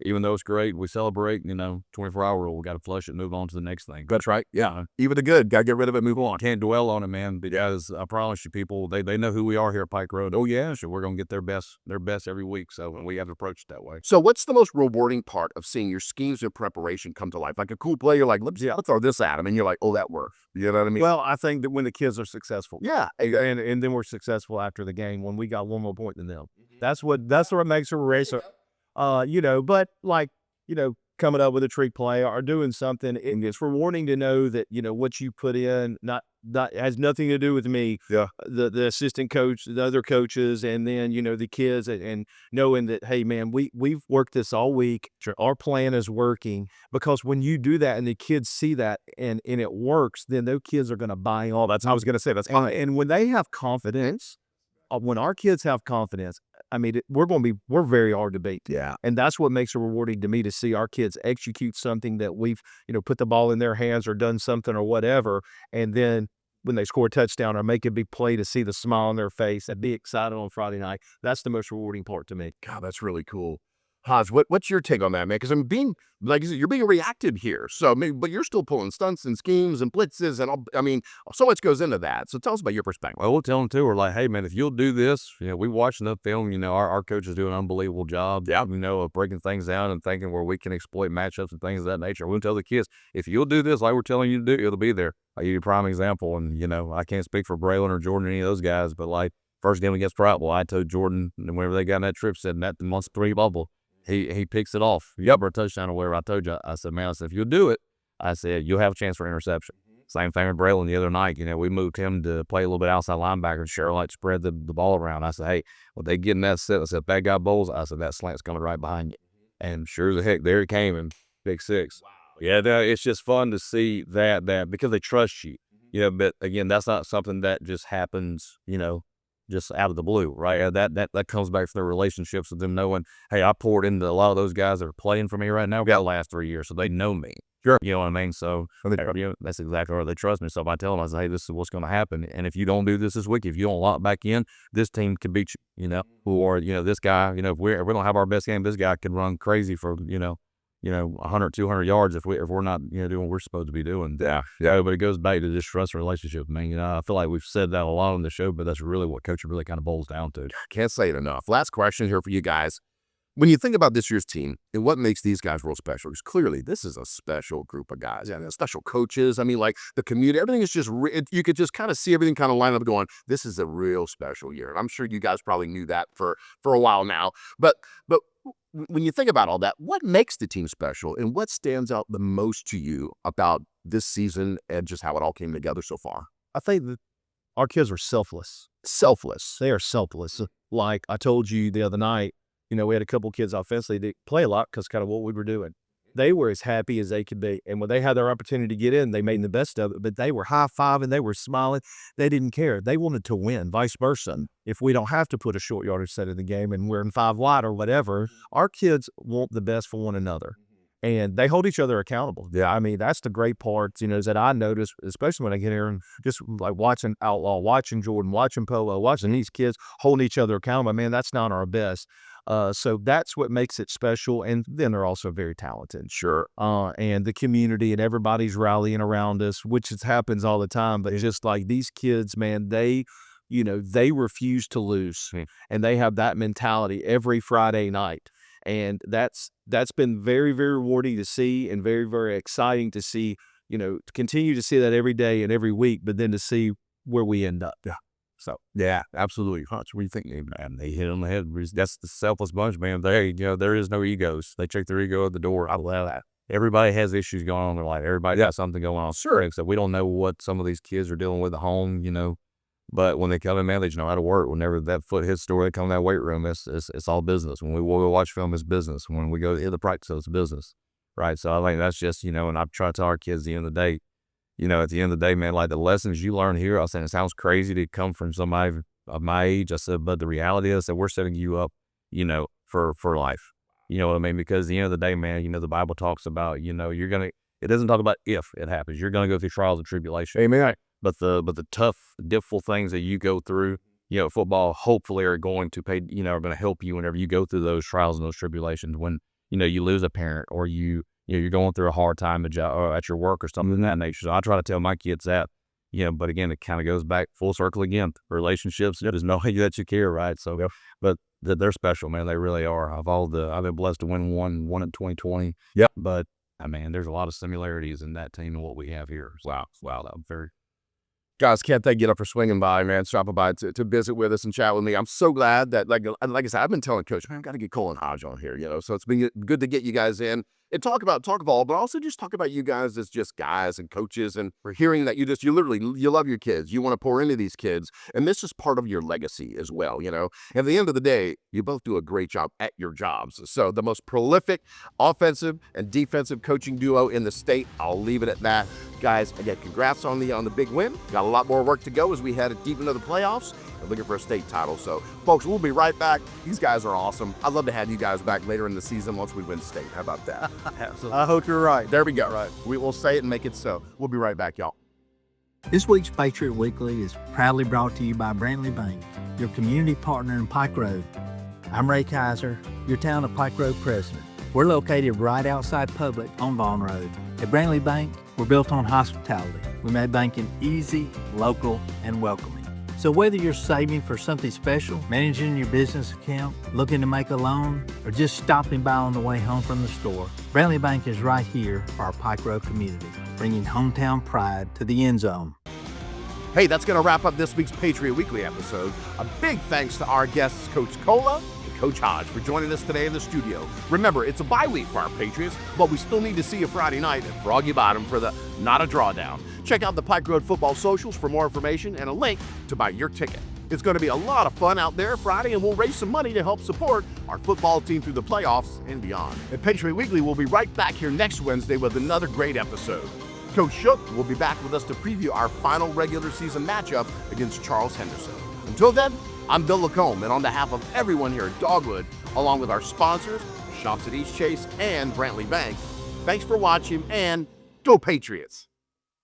even though it's great, we celebrate, you know, 24-hour rule. We got to flush it, move on to the next thing. That's right. Yeah. Even the good, got to get rid of it, move on. Can't dwell on it, man, because I promise you, people, they know who we are here at Pike Road. Oh, yeah, sure, we're going to get their best every week. So we have to approach it that way. So what's the most rewarding part of seeing your schemes and preparation come to life? Like a cool play, you're like, let's throw this at him. And you're like, oh, that worked. You know what I mean? Well, I think that when the kids are successful. Yeah. And then we're successful after the game when we got one more point than them. That's what makes a racer. You know, but like, you know, coming up with a trick play or doing something, it's rewarding to know that, you know, what you put in, not has nothing to do with me. Yeah. The assistant coach, the other coaches, and then, you know, the kids, and knowing that, hey man, we've worked this all week. Our plan is working, because when you do that and the kids see that and it works, then those kids are going to buy on. I was going to say that's and when they have confidence, when our kids have confidence, I mean, we're very hard to beat. Yeah. And that's what makes it rewarding to me, to see our kids execute something that we've, you know, put the ball in their hands or done something or whatever. And then when they score a touchdown or make a big play, to see the smile on their face and be excited on Friday night. That's the most rewarding part to me. God, that's really cool. Hodge, what's your take on that, man? Because I'm being, like you said, you're being reactive here. So, but you're still pulling stunts and schemes and blitzes and all. I mean, so much goes into that. So tell us about your perspective. Well, we'll tell them too. We're like, hey man, if you'll do this, you know, we watch enough film. You know, our coaches do an unbelievable job. Yeah. You know, of breaking things down and thinking where we can exploit matchups and things of that nature. We'll tell the kids, if you'll do this like we're telling you to do, it'll be there. I'll give you a prime example. And you know, I can't speak for Braylon or Jordan or any of those guys, but like first game against Prattville, I told Jordan, and whenever they got in that trip, said that the month 3 bubble. He picks it off. Yep, or a touchdown or whatever. I told you. I said, man, if you'll do it, I said, you'll have a chance for interception. Same thing with Braylon the other night. You know, we moved him to play a little bit outside linebacker. Cheryl like spread the ball around. I said, hey, when they get in that set, I said, if that guy bowls, I said, that slant's coming right behind you. And sure as heck, there he came, and big 6. Wow. Yeah, it's just fun to see that because they trust you. You know, but again, that's not something that just happens, you know, just out of the blue, right? That comes back to their relationships with them knowing, hey, I poured into a lot of those guys that are playing for me right now. Got the last 3 years, so they know me. Sure. You know what I mean? So you know, that's exactly right. They trust me. So if I tell them, I say, hey, this is what's going to happen. And if you don't do this week, if you don't lock back in, this team could beat you, you know, or, you know, this guy, you know, if we don't have our best game, this guy could run crazy for, you know, 100, 200 yards if we're not, you know, doing what we're supposed to be doing. Yeah. But it goes back to just trust relationship, man. You know, I feel like we've said that a lot on the show, but that's really what coaching really kind of boils down to. Can't say it enough. Last question here for you guys. When you think about this year's team and what makes these guys real special, because clearly this is a special group of guys. Yeah, special coaches. I mean, like the community, everything is just, you could just kind of see everything kind of line up going, this is a real special year. And I'm sure you guys probably knew that for a while now. But when you think about all that, what makes the team special and what stands out the most to you about this season and just how it all came together so far? I think that our kids are selfless. They are selfless. Like I told you the other night, you know, we had a couple kids offensively that play a lot because kind of what we were doing. They were as happy as they could be. And when they had their opportunity to get in, they made the best of it. But they were high-fiving. They were smiling. They didn't care. They wanted to win, vice versa. If we don't have to put a short yardage set in the game and we're in 5 wide or whatever, our kids want the best for one another. And they hold each other accountable. Yeah, I mean, that's the great part, is that I notice, especially when I get here and just like watching Outlaw, watching Jordan, watching Polo, watching these kids holding each other accountable. Man, that's not our best. So that's what makes it special. And then they're also very talented. Sure. And the community and everybody's rallying around us, which happens all the time. But it's just like these kids, man, they refuse to lose. And they have that mentality every Friday night. And that's been very, very rewarding to see and very, very exciting to see, to continue to see that every day and every week, but then to see where we end up. Yeah. So, yeah, absolutely. Hodge, what do you think, man? They hit on the head. That's the selfless bunch, man. There is no egos. They check their ego at the door. I love that. Everybody has issues going on in their life. Everybody got something going on. Sure. So we don't know what some of these kids are dealing with at home, But when they come in, man, they just know how to work. Whenever that foot hits the door, they come in that weight room, it's all business. When we go watch film, it's business. When we go to the practice, it's business, right? So I think that's just, and I try to tell our kids at the end of the day, at the end of the day, man, like the lessons you learn here, I said, it sounds crazy to come from somebody of my age. I said, but the reality is that we're setting you up, for life. You know what I mean? Because at the end of the day, man, the Bible talks about, it doesn't talk about if it happens. You're going to go through trials and tribulation. Amen. But the tough, difficult things that you go through, football hopefully are going to pay, are going to help you whenever you go through those trials and those tribulations. When, you lose a parent or you're going through a hard time at your work or something of that nature. So I try to tell my kids that, but again, it kind of goes back full circle again. Relationships, there's no way that you care, right? So, but they're special, man. They really are. I've been blessed to win one in 2020. Yeah. But, man, there's a lot of similarities in that team and what we have here. Wow. I'm very. Guys, can't thank you enough for swinging by, man, stopping by to visit with us and chat with me. I'm so glad that, like I said, I've been telling Coach, man, I've got to get Cole and Hodge on here, so it's been good to get you guys in and talk ball, but also just talk about you guys as just guys and coaches, and we're hearing that you love your kids. You want to pour into these kids, and this is part of your legacy as well, And at the end of the day, you both do a great job at your jobs. So the most prolific offensive and defensive coaching duo in the state. I'll leave it at that. Guys, again, congrats on the big win. Got a lot more work to go as we head deep into the playoffs and looking for a state title. So, folks, we'll be right back. These guys are awesome. I'd love to have you guys back later in the season once we win state. How about that? Absolutely. I hope you're right. There we go. Right. We will say it and make it so. We'll be right back, y'all. This week's Patriot Weekly is proudly brought to you by Brantley Bank, your community partner in Pike Road. I'm Ray Kaiser, your Town of Pike Road president. We're located right outside Public on Vaughn Road. At Brantley Bank, we're built on hospitality. We made banking easy, local, and welcoming. So whether you're saving for something special, managing your business account, looking to make a loan, or just stopping by on the way home from the store, Brantley Bank is right here for our Pike Road community, bringing hometown pride to the end zone. Hey, that's going to wrap up this week's Patriot Weekly episode. A big thanks to our guests, Coach Cola and Coach Hodge, for joining us today in the studio. Remember, it's a bye week for our Patriots, but we still need to see you Friday night at Froggy Bottom for the Not a Drawdown. Check out the Pike Road Football socials for more information and a link to buy your ticket. It's going to be a lot of fun out there Friday, and we'll raise some money to help support our football team through the playoffs and beyond. At Patriot Weekly, we'll be right back here next Wednesday with another great episode. Coach Shook will be back with us to preview our final regular season matchup against Charles Henderson. Until then, I'm Bill Lacomb, and on behalf of everyone here at Dogwood, along with our sponsors, shops at EastChase and Brantley Bank, thanks for watching, and go Patriots!